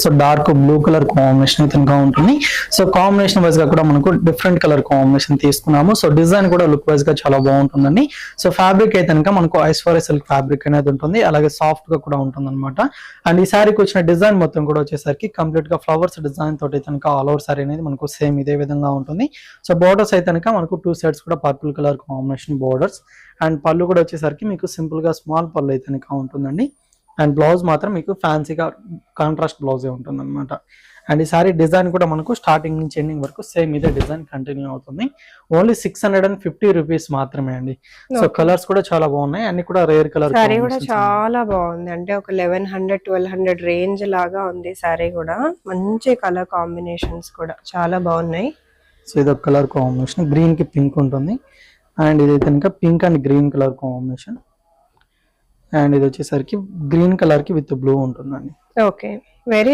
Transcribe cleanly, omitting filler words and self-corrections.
So dark blue colour combination అయితే ఇంకా ఉంటుంది. సో కాంబినేషన్ వైజ్ గా కూడా మనకు డిఫరెంట్ కలర్ కాంబినేషన్ తీసుకున్నాము. సో డిజైన్ కూడా లుక్ వైజ్ గా చాలా బాగుంటుందండి. సో ఫ్యాబ్రిక్ అయితే కనుక మనకు ఐశ్వర్య సిల్క్ ఫ్యాబ్రిక్ అనేది ఉంటుంది, అలాగే సాఫ్ట్ గా కూడా ఉంటుంది అనమాట. అండ్ ఈ సారీకి వచ్చిన డిజైన్ మొత్తం కూడా వచ్చేసరికి కంప్లీట్ గా ఫ్లవర్స్ డిజైన్ తోటి అయితే కనుక ఆల్ ఓవర్ సారీ అనేది మనకు సేమ్ ఇదే విధంగా ఉంటుంది. సో బోర్డర్స్ అయితే కనుక మనకు 2 సైడ్స్ కూడా purple colour combination borders. And పళ్ళు కూడా వచ్చేసరికి మీకు సింపుల్ గా స్మాల్ పళ్ళు అయితే కనుక ఉంటుందండి. అండ్ బ్లౌజ్ మాత్రం మీకు ఫ్యాన్సీగా కాంట్రాస్ట్ బ్లౌజే ఉంటుంది అనమాట. అండ్ ఈ సారీ డిజైన్ కూడా మనకు స్టార్టింగ్ నుంచి ఎండింగ్ వరకు సేమ్ ఇదే డిజైన్ కంటిన్యూ అవుతుంది. ఓన్లీ 650 రూపీస్ మాత్రమే అండి. సో కలర్స్ కూడా చాలా బాగున్నాయి, అన్ని కూడా రేర్ కలర్. సారీ కూడా చాలా బాగుంది, అంటే ఒక 1100-1200 రేంజ్ లాగా ఉంది సారీ కూడా. మంచి కలర్ కాంబినేషన్స్ కూడా చాలా బాగున్నాయి. సో ఇది ఒక కలర్ కాంబినేషన్, గ్రీన్ కి పింక్ ఉంటుంది. అండ్ ఇది కనుక pink and green colour combination. And ఇది వచ్చేసరికి గ్రీన్ కలర్ కి విత్ బ్లూ ఉంటుందండి. Okay, very